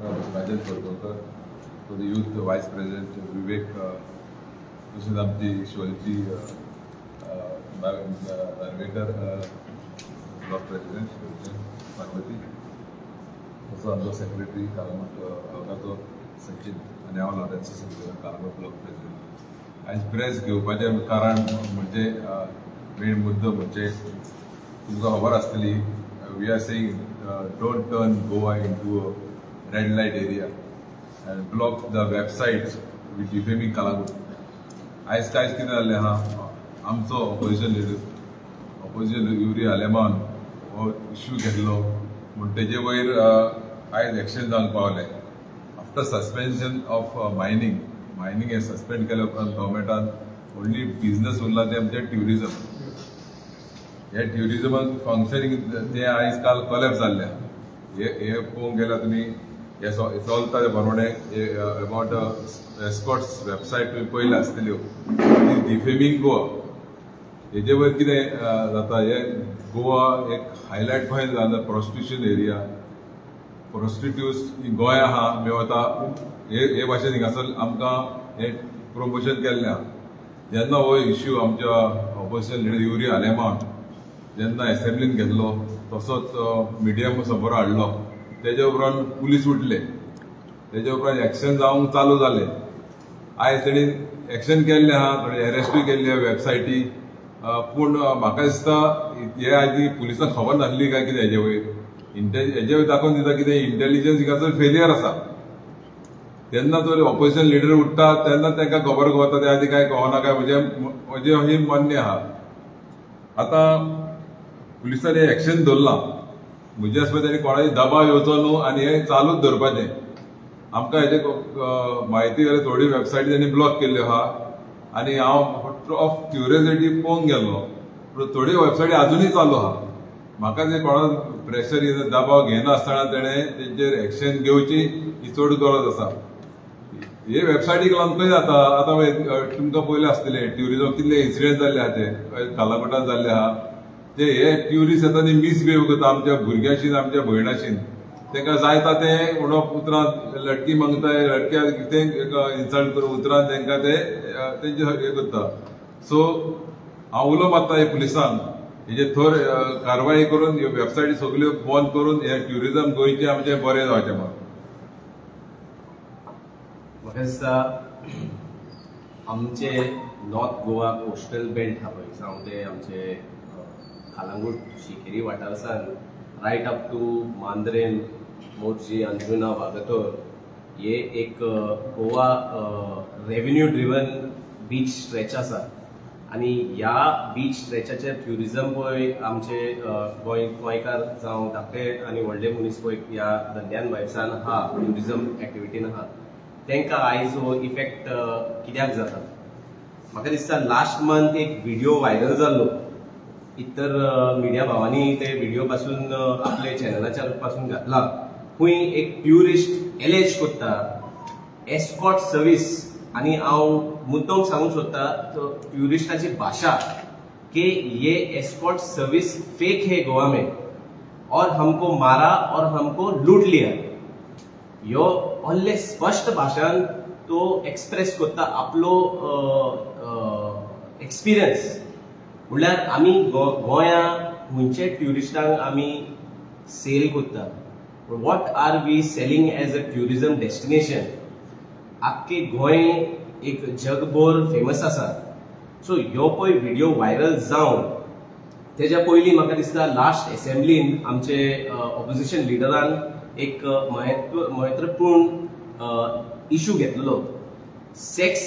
Rajan Todkar, for the youth vice president Vivek, तसेच आमची Shivaji Narvekar block president Parvati, तसो आमचो सेक्रेटरी कालामत सचिन आनी हांव लोटन्सो सेक्रेटरी कालामत ब्लॉक प्रेसिडेंट. आयज प्रेस घेवपाचें कारण म्हणजे मेन मुद्दो म्हणजे तुमकां खबर आसतली, we are saying don't turn Goa into a red light area and block the websites with defaming Kalangut. आयज कांयच कितें जाल्लें आहा, आमचो ऑपोजिशन युरी आलेमान हो इश्यू घेतलो म्हूण तेजे वयर आयज एक्शन जावंक पावलें. आफ्टर सस्पेन्शन ऑफ मायनींग हें सस्पेंड केल्या उपरांत गव्हर्मेंटान ओन्ली बिजनस उरला तें म्हणजे ट्युरिजम. हे ट्युरिजमाक फंक्शनिंग तें आयज काल कोलॅप्स जाल्लें. हे पळोवंक गेल्यार तुमी हे चलता ते बरोवणे अबाउट एस्कॉट्स वेबसायट तुमी पयल्या आसतल्यो, डिफेमिंग गोवा. हेजे वयर कितें जाता, हे गोवा एक हायलायट पॉयंट जाता प्रॉस्टिट्यूशन एरिया. प्रॉस्टिट्यूट्स गोंय आहा मेवता हे भाशेन हिंगासर आमकां हे प्रमोशन केल्लें आहा. जेन्ना हो इश्यू आमच्या ऑपोजिशन लिडर युरी आलेमान जेन्ना एसेंब्लीन घेतलो, तसोच मिडिया समोर हाडलो, तेजे उपरांत पुलीस उठले, तेजे उपरांत एक्शन जावंक चालू जालें. आयज तेणी एक्शन केल्लें आहा, थोडे अरेस्टूय केल्ले वेबसायटी, पूण म्हाका दिसता हे आदी पुलिसांक खबर नासली काय कितें हेजे वयर. हेजे वयर दाखोवन दिता कितें इंटेलिजन्स हिंगासर फेलियर आसा. तेन्ना तर ऑपोजिशन लिडर उठता तेन्ना तांकां खबर वता, ते आदी कांय कळना काय म्हजें अशें मान्य आहा. आतां पुलिसांनी एक्शन धरलां, म्हजे आसपा तेणी कोणाची दबाव येवचो न्हू आनी हें चालूच धरपाचें. आमकां हेजे म्हायती जाल्यार थोडी वेबसायटी तेणी ब्लॉक केल्ल्यो आहा आनी हांव ऑफ क्युरियोसिटी पळोवंक गेल्लो, पूण थोड्यो वेबसायटी अजुनूय चालू आहा. म्हाका ते कोणा प्रेशर दबाव घेनासतना तेणें तेंचेर एक्शन घेवची ही चड गरज आसा. हे वेबसायटीक लागून खंय जाता, आतां तुमकां पयलें आसतलें ट्युरिजम कितले इन्सिडेंट जाल्ले आहा, ते कालाकोटान जाल्ले आहा. ते हे ट्युरिस्ट येता ते मिसबिहेव करता आमच्या भुरग्याशीन आमच्या भयणाशीन. तांकां जायता तें म्हणप उतरां लटकी मागताय, लटक्या कितें इन्सल्ट करून उतरां तांकां ते तेंचे हे करता. सो हांव उलो मारता हे पुलिसांक, हेजे थोर कारवाई करून ह्यो वेबसायटी सगल्यो बंद करून हे ट्युरिजम गोंयचें आमचें बरें जावचें म्हणून. म्हाका दिसता आमचे नॉर्थ गोवा कोस्टल बेल्ट आहा पळय, जावं ते आमचे कालांगूट शिकेरी वाठारासान right up to Mandrem, Morjim, Anjuna, Vagator, हे एक Goa revenue driven beach stretch आसा. आनी ह्या बीच स्ट्रेचाचेर ट्युरिजम पळय आमचे गोंयकार जावं धाकटे आनी व्हडले मनीस पळय ह्या धंद्यान वयसान आहा, ट्युरिजम एक्टिविटीन आहा, तांकां आयज हो इफेक्ट कित्याक जाता. म्हाका दिसता लास्ट मंथ एक व्हिडिओ व्हायरल जाल्लो, इतर मिडिया भावांनी ते व्हिडिओ पासून आपले चॅनलाच्या पासून घातला. खूंय एक ट्युरिस्ट एलेज करता एस्कॉट सर्विस, आनी हांव मुद्दम सांगूंक सोदता ट्युरिस्टाची भाशा की ये एस्कॉट सर्विस फेक है गोवा में और हमको मारा और हमको लूट लिया. ह्यो असले स्पश्ट भाशान तो एक्सप्रेस करता आपलो एक्सपिरियन्स. म्हणल्यार आमी गोंया खंयचे ट्युरिस्टांक आमी सेल करता, what are we selling as a tourism destination. आख्खे गोंय एक जगभर फेमस आसा. सो ह्यो पळय व्हिडिओ व्हायरल जावन तेज्या पयलीं म्हाका दिसता लास्ट एसेंब्लीन आमचे ऑपोजिशन लिडरान एक महत्वपूर्ण इश्यू घेतलेलो. सेक्स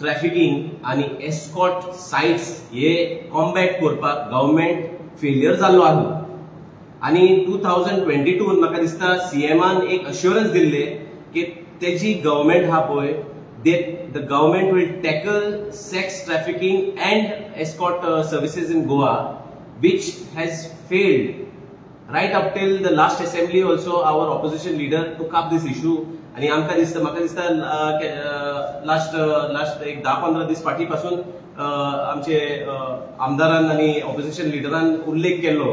ट्रॅफिकिंग आनी एस्कॉट साइट्स हे कॉम्बॅट करपाक गव्हर्मेंट फेलियर जाल्लो आसलो. आनी 2022 म्हाका दिसता सीएमान एक अश्युरन्स दिल्ले की तेजी गव्हर्मेंट आहा पळय, the government will tackle sex trafficking and escort services in Goa, which has failed. Right up till the last assembly also our opposition leader took up this issue. आणि आमकां दिसता म्हाका दिसता लास्ट एक 10-15 दीस फाटी पासून आमचे आमदारान आनी ऑपोजिशन लिडरान उल्लेख केल्लो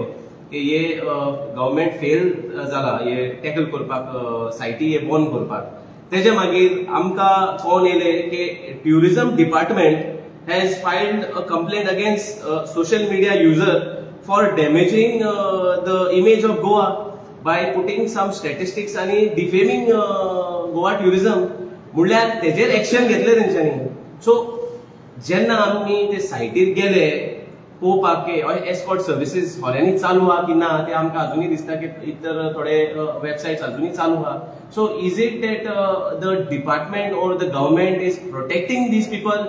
की हे गव्हर्मेंट फेल जाला हे टॅकल करपाक सायटी हे बंद करपाक. तेजे मागीर आमकां कळून येयलें की tourism department has filed a complaint against social media user for damaging the image of Goa by putting some statistics आणि डिफेमिंग गोवा ट्युरिझम. म्हणल्यार तेजेर एक्शन घेतले तेंच्यांनी. सो जेन्ना आमी ते सायटीर गेले पळोवपाक की एस्कॉर्ट सर्विसीस खोऱ्यांनी चालू आहा की ना ते आमकां अजुनूय दिसता की इतर थोडे वेबसायट्स अजुनूय चालू आहा. So is it that the department or the government is protecting these people?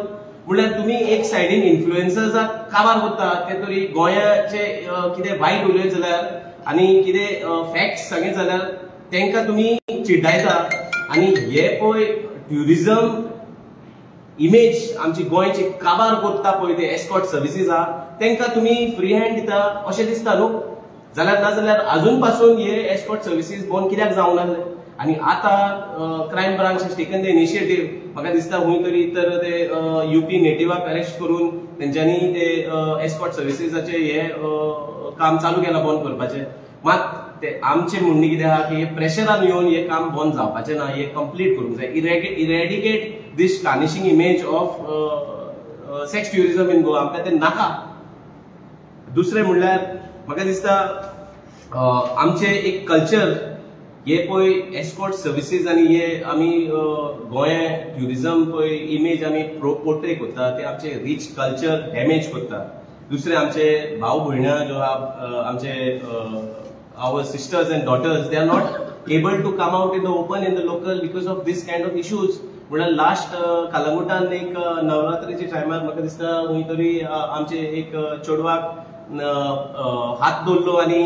म्हणल्यार तुमी एक सायडीन इन्फ्लुएन्सर्साक काबार करता ते तरी गोंयाचे कितें वायट उलयत जाल्यार आनी कितें फॅक्ट्स सांगीत जाल्यार तांकां तुमी चिड्डायता. आनी हे पळय ट्युरिझम इमेज आमची गोंयची काबार करता पळय ते एस्कॉर्ट सर्विसीस आहा तांकां तुमी फ्री हँड दिता अशें दिसता न्हू? जाल्यार नाजाल्यार अजून पासून हे एस्कॉर्ट सर्विसीस बंद कित्याक जावंक नासले? आनी आतां crime branch has taken the initiative. म्हाका दिसता खंय तरी तर ते यूपी नेटिवाक अरेस्ट करून तेंच्यांनी ते एस्कॉर्ट सर्विसीसाचे हे काम चालू केलां बंद करपाचें. मात ते आमचें म्हणणें कितें आहा की प्रेशरान येवन हे काम बंद जावपाचें ना, हे कंप्लीट करूंक जाय. Eradicate this tarnishing image of sex tourism in Goa. आमकां तें नाका. दुसरें म्हणल्यार म्हाका दिसता आमचें एक कल्चर हे पळय एस्कॉर्ट सर्विसीस आनी हे आमी गोंया ट्युरिझम पळय इमेज आमी पोर्ट्रे करता ते आमचे रीच कल्चर डॅमेज करता. दुसरे आमचे भाव भयण्या ज्यो आहा आमचे our sisters and daughters, they are not able to come out in the open in the local because of this kind of issues. म्हणल्यार लास्ट कालंगुटान एक नवरात्रीच्या टायमार म्हाका दिसता खंय तरी आमचे एक चेडवाक हात दवरलो आनी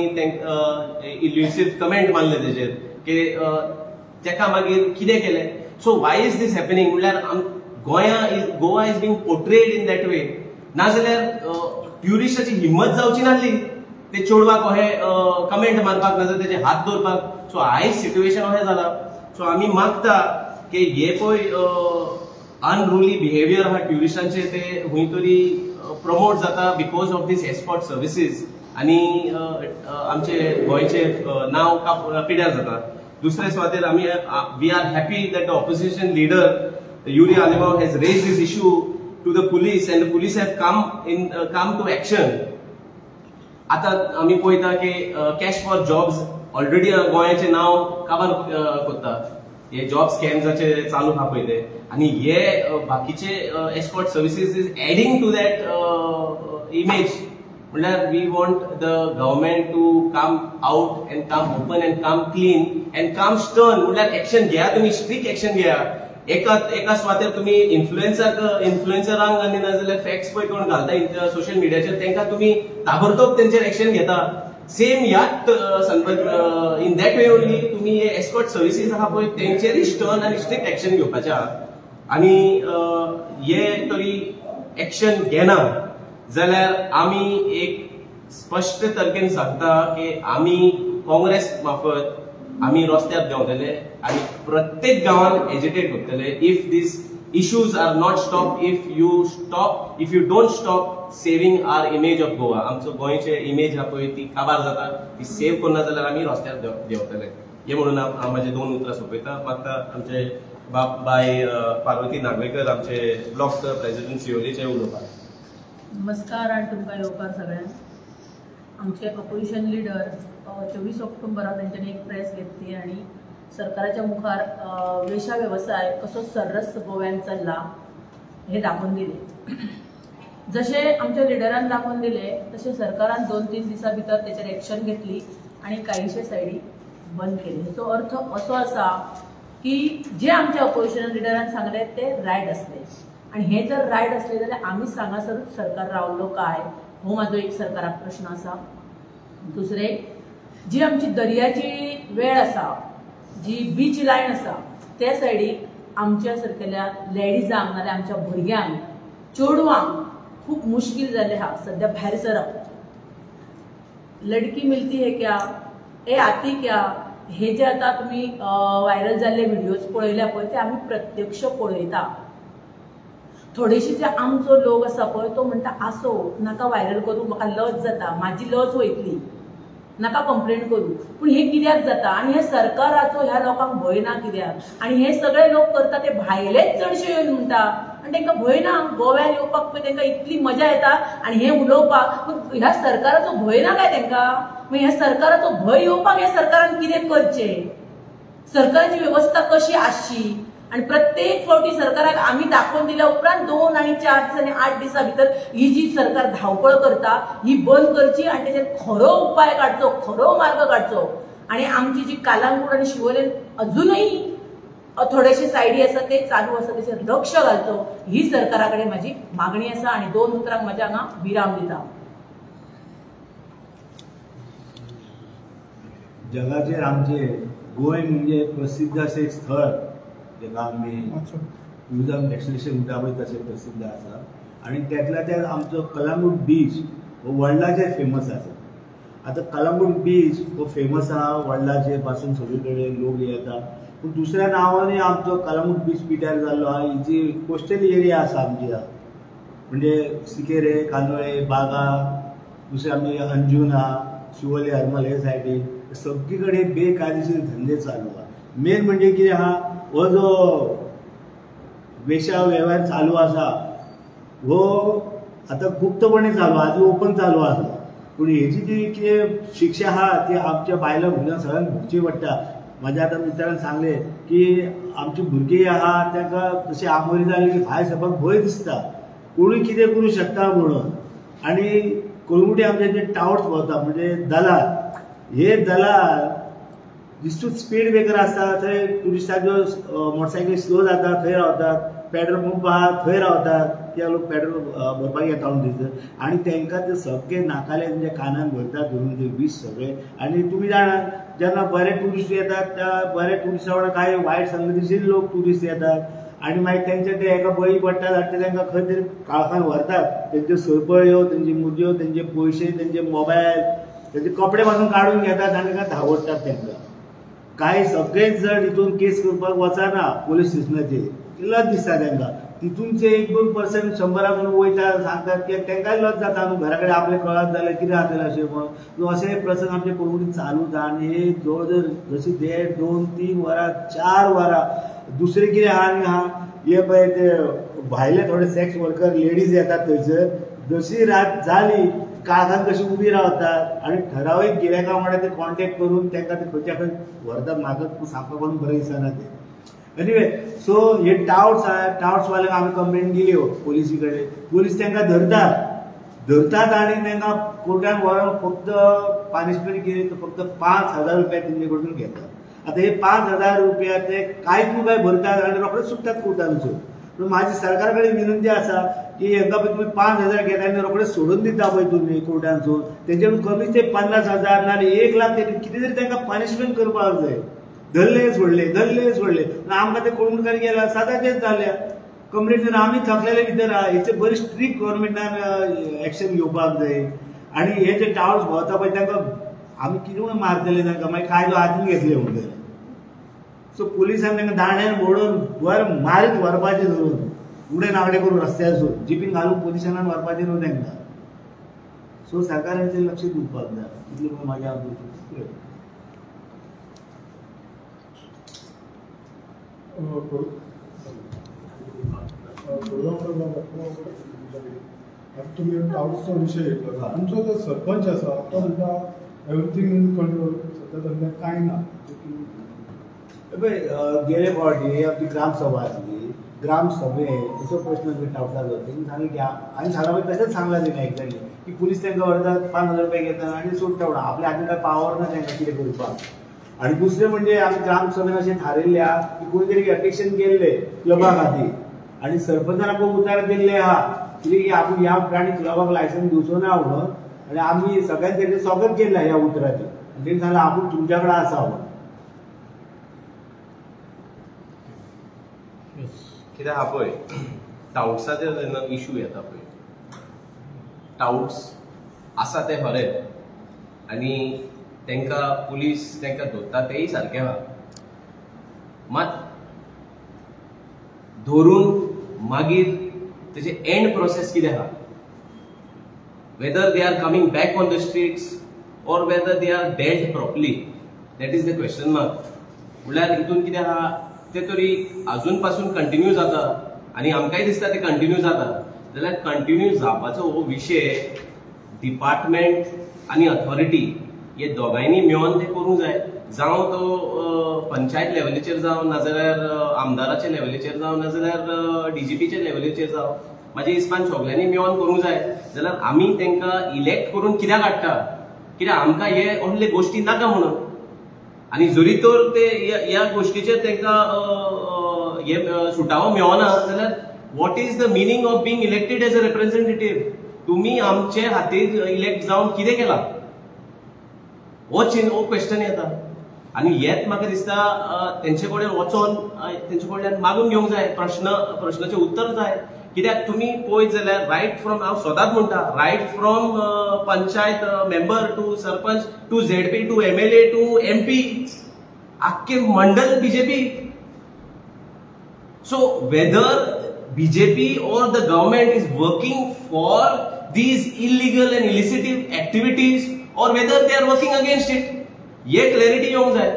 इल्युसिव्ह कमेंट मारले तेजेर की तेका मागीर कितें केलें. So why is this happening? म्हणल्यार Goa is being portrayed in that way. नाजाल्यार ट्युरिस्टाची हिम्मत जावची नासली ते चेडवाक अशें कमेंट मारपाक नाजाल्यार तेजे हात दवरपाक. सो आयज सिट्युएशन अशें जाला. सो आमी मागता की हे पळय अनरुली बिहेवियर आहा ट्युरिस्टांचे ते खंय तरी प्रमोट जाता because of this escort services आनी आमचे गोंयचे नांव पिड्यार जाता. दुसरे सुवातेर आमी we are happy that the opposition leader Yuri Alemao has raise this issue to the police and the police have come to action. आतां आमी पळयता की कॅश फॉर जॉब्स ऑलरेडी गोंयाचें नांव काबार करता. हे जॉब स्कॅम्साचे चालू आहा पळय ते आनी हे बाकीचे escort services is adding to that image. म्हणल्यार we want the government to come out and come open and come clean and come stern. म्हणल्यार एक्शन घेया तुमी, स्ट्रिक्ट एक्शन घेया. एका सुवातेर तुमी इन्फ्लुएन्सरांक आनी नाजाल्यार फॅक्ट्स पळय कोण घालता सोशल मिडियाचेर तांकां तुमी ताबडतोब तेंचेर एक्शन घेता. सेम ह्याच इन दॅट वे ओनली तुमी हे एस्कॉर्ट सर्विसीस आहा पळय तेंचेरय स्टर्न आनी स्ट्रिक्ट एक्शन घेवपाचें आहा. आनी हे तरी एक्शन घेना जाल्यार आमी एक स्पश्ट तरेन सांगता की आमी काँग्रेस मार्फत आमी रस्त्यार देंवतले आनी प्रत्येक गांवांत एजिटेट करतले. If these issues are not stopped, if you don't stop saving our image of Goa, आमचो गोंयचे इमेज हा पळय ती काबार जाता, ती सेव करना जाल्यार आमी रस्त्यार देंवतले. हे म्हणून हांव म्हाजे 2 उतरां सोंपयता. मागता आमचे बाय पार्वती नागवेकर आमचे ब्लॉक प्रेसिडेंट सिओलीचे उलोवपाक. नमस्कार आणि तुमकां येवकार सगळ्यांक. आमचे अपोजिशन लिडर 24 ऑक्टोबराक तेंच्यांनी एक प्रेस घेतली आणि सरकाराच्या मुखार वेश्या व्यवसाय कसो सर्रास गोव्यात चल्ला हे दाखवून दिले. जसे आमच्या लिडरान दाखवून दिले तसे सरकारान 2-3 दिसां भितर तेचेर एक्शन घेतली आणि काहीशे सायडी बंद केली. हेचो अर्थ असो आसा की जे आमच्या अपोजिशन लिडरान सांगले ते रायट असले आणि हे जर रायट असले जाल्यार आमी सांगासरूच सरकार रावलो काय, हो म्हाजो एक सरकाराक प्रश्न आसा. दुसरे, जी आमची दर्याची वेळ आसा, जी बीच लायन आसा त्या सायडीक आमच्या सारकेल्या लेडीजांक नाल्यार आमच्या भुरग्यांक चेडवांक खूब मुश्कील जाल्ले आहा सध्या भायर सरप. लडकी मिलती है क्या, ए आती क्या, हे जे आता तुम्ही व्हायरल जाल्ले व्हिडिओज पळयल्या पळय ते आमी प्रत्यक्ष पळयता. थोडेशे जे आमचो लोक आसा पळय तो म्हणटा आसो नाका व्हायरल करूं, म्हाका लज जाता, म्हाजी लज वयतली. नाका कंप्लेंट करू, पण हे कित्याक जाता आनी हे सरकाराचो ह्या लोकांक भंय ना कित्याक? आनी हे सगळे लोक करता ते भायलेच चडशे येवन म्हणटा आनी तांकां भंय ना गोव्यान येवपाक पळय तांकां इतली मजा येता आनी हे उलोवपाक, पूण ह्या सरकाराचो भंय ना काय तांकां? मागीर ह्या सरकाराचो भंय येवपाक हे सरकारान कितें करचें? सरकाराची वेवस्था कशी आसची? आणि प्रत्येक फावटी सरकाराक आम्ही दाखवून दिल्या उपरांत 2 आणि 4 दीस आणि 8 दिसा भितर ही जी सरकार धावपळ करता ही बंद करची आणि त्याचेर खरो उपाय काडचो, खरो मार्ग काडचो. आणि आमची जी कालांगूट आणि शिवोलेन अजूनही थोडेशे सायडी आसा ते चालू आसा त्याचेर लक्ष घालचो ही सरकाराकडे माझी मागणी आसा. आणि 2 उतरांक माझ्या हांगा विराम दिता. जगाचेर आमचे गोंय म्हणजे प्रसिद्ध असे स्थळ जेका आमी टुरिझम डेस्टिनेशन म्हणटा पळय तशें प्रसिद्ध आसा. आनी त्यातल्या त्यात आमचो कलंगूट बीच हो वर्ल्डाचेर फेमस आसा. आतां कलंगूट बीच हो फेमस आहा, वर्ल्डाचेर पासून सगळे कडेन लोक येता. पूण दुसऱ्या नांवांनी आमचो कलंगूट बीच पिड्ड्यार जाल्लो आहा. ही जी कोस्टल एरिया आसा आमची म्हणजे सिकेरे, कांदोळे, बागा, दुसरे आमचे अंजुना, शिवोले, हरमल हे सायडीन सगळी कडेन बेकायदेशीर धंदे चालू आहा. मेन म्हणजे कितें आहा, हो जो वेश्या वेव्हार चालू आसा हो आतां गुप्तपणे चालू आहा, आधी ओपन चालू आसा. पूण हेची जी कितें शिक्षा आहा ती आमच्या बायलां भुरग्यांक सगळ्यांक भोगची पडटा. म्हाज्या आतां मित्रान सांगलें की आमची भुरगीं आहा तांकां तशी आमोरी जाली की भायर सरपाक भंय दिसता, कोणूय कितें करूं शकता म्हणून. आनी कळंगुटी आमचे जे टावर्स भोंवता म्हणजे दलाल, हे दलाल दिसतूच स्पीड ब्रेकर आसता थंय ट्युरिस्टांच्यो मोटरसायकली स्लो जाता थंय रावतात, पेट्रोल पंप आहा थंय रावतात, ते लोक पेट्रोल भरपाक येता थंयसर. आनी तांकां ते सगळे नाकाले तेंच्या कानान भरतात धरून ते वीस सगळे. आनी तुमी जाणात जेन्ना बरे ट्युरिस्ट येतात त्या बऱ्या ट्युरिस्टा वांगडा कांय वायट संगतीशीर लोक ट्युरिस्ट येतात आनी मागीर तेंचे ते एका बळी पडटात आनी ते तांकां खंय तरी काळखान व्हरतात. तेंच्यो सरपळ्यो, तेंच्यो मुदयो, तेंचे पयशे, तेंचे मोबायल, तेंचे कपडे पासून काडून घेतात आनी तांकां धांवडटात तांकां. कांय सगळेच जण हितून केस करपाक वचना पोलीस स्टेशनाचेर, लज दिसता तांकां. तितूनचे 1-2% 100 म्हणून वयता सांगतात की तांकांय लज जाता न्हू, घरा कडेन आपलें कळत जाल्यार कितें जातलें अशें म्हणून. अशे प्रसंग आमचे कळंगुटीत चालू आसा. आनी हे जवळ जवळ जशी 1.5, 2, 3 वरां 4 वरां. दुसरें कितें आहा आनी आहा हे पळय ते भायले थोडे सेक्स वर्कर लेडीज येतात थंयसर. जशी रात जाली काळखान कशी उबी रावतात आनी ठरावीक गिरायकां वांगडा ते कॉन्टेक्ट करून तांकां ते खंयच्या खंय व्हरतात. म्हाका सांगपाक पण बरें दिसना ते. एनिवे सो हे टावर्स आहा, टावर्स वाल्यांक आमी कंप्लेन दिल्यो पोलिसी कडेन. पोलीस तांकां धरतात आनी तांकां कोर्टान व्हरून फक्त पनिशमेंट कितें फक्त 5,000 रुपया तेंचे कडून घेतात. आतां हे 5,000 रुपया ते कांयच न्हू काय भरतात आनी रोखडेच सुट्टात कोर्टानसून. पूण म्हाजी सरकारा कडेन विनंती आसा की हांकां पळय तुमी 5,000 घेता आनी रोखडेच सोडून दिता पळय तुमी कोर्टानसून, तेंच्याकडून कमीच ते 50,000 ना 1,00,000 कितें तरी तांकां पनिशमेंट करपाक जाय. धरले सोडले आमकां ते कळंगुटकार गेल्या सदांचेच जाल्या. कंप्लेन आमी थकलेले भितर आहा. हेचे बरी स्ट्रिक्ट गव्हर्नमेंटान एक्शन घेवपाक जाय. आनी हे जे टावर्स भोंवता पळय तांकां आमी कितें म्हणून मारतले तांकां मागीर कायदो हातीन घेतले म्हणटले. सो पुलिसान तांकां दांड्यान मोडून वर मारीत व्हरपाचें धरून उडे नागडे करून रस्त्यासून जिपीन घालून पोलिशनान व्हरपाचें न्हू तांकां. सो सरकारान तें लक्ष दिवपाक जाय. इतलें म्हाज्या तुम्ही टावर्सचा विषय घेतला. आमचो जो सरपंच आसा तो म्हणटा एवरीथींग इन कंट्रोल, सध्या धंद्याक कांय ना. गेले फावटी आपली ग्रामसभा आसली, ग्रामसभेन असो प्रश्न टावरसाचो. तेणी सांगलें की आनी सांगला पळय तशेंच सांगलां तेणी एक्झॅक्टली की पुलीस तांकां व्हरतात 5,000 रुपया घेतात आनी सोडटा म्हणून. आपल्या हातीन काय पावर ना तांकां कितें करपाक. आनी दुसरें म्हणजे आमी ग्रामसभेन अशें थारिल्लें आहा की कोणी तरी एप्लिकेशन केल्लें क्लबा खातीर आनी सरपंचान आमकां उतर दिल्लें आहा की आपूण ह्या उपरांत क्लबाक लायसन्स दिवचो ना म्हणून. आनी आमी सगळ्यांनी तेजें स्वागत केलें ह्या उतराचें. तेणी सांगलें आपूण तुमच्या कडेन आसा म्हणून. कितें आहा पळय टावर्साचेर जेन्ना इश्यू येता पळय, टावर्स आसा ते खरें आनी तांकां पुलीस तांकां धरता तेय सारकें आहा. मात धरून मागीर तेजे एंड प्रोसेस कितें आहा, whether they are coming back on the streets or whether they are dealt properly. That is the question mark. म्हळ्यार हितून कितें आहा ते तरी अजून पासून कंटिन्यू जाता आनी आमकांय दिसता ते कंटिन्यू जाता जाल्यार कंटिन्यू जावपाचो हो विशय डिपार्टमेंट आनी अथॉरिटी हे दोगांयनी मेळोन ते करूंक जाय. जावं तो पंचायत लेवलीचेर जावं नाजाल्यार आमदाराच्या लेवलीचेर जावं नाजाल्यार डीजीपीच्या लेवलीचेर जावं म्हाज्या हिसपान सगळ्यांनी मेळोन करूंक जाय. जाल्यार आमी तांकां इलेक्ट करून कित्याक हाडटा कित्याक आमकां हे असले गोश्टी नाका म्हणून. आनी जरी तर ते ह्या गोश्टीचेर तांकां हे सुटावो मेळना जाल्यार what is the meaning of being elected as a representative. तुमी आमचे खातीर इलेक्ट जावन कितें केलां हो क्वेश्चन येता. आनी हेच म्हाका दिसता तेंचे कडेन वचोन तेंचे कडल्यान मागून घेवंक जाय. प्रश्नाचें उत्तर जाय. कित्याक तुमी पळयत जाल्यार रायट फ्रॉम हांव सदांच म्हणटा right from panchayat member to sarpanch to ZP to MLA to MP आख्खे मंडल BJP. So whether BJP or the government is working for these illegal and illicit activities or whether they are working against it, ये clarity येवंक जाय.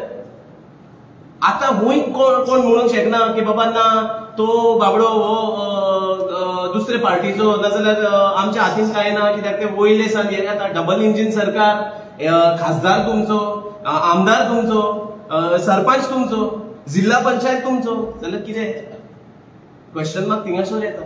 आता हुंय कोण म्हणूंक शकना की बाबा ना तो बाबडो हो दुसरे पार्टीचो नाजाल्यार आमच्या हातीन काय ना कित्याक ते वयले सान हे आता डबल इंजिन सरकार, खासदार तुमचो, आमदार तुमचो, सरपंच तुमचो, जिल्हा पंचायत तुमचो, जाल्यार कितें क्वेश्चन मार्क थिंगासोर येता.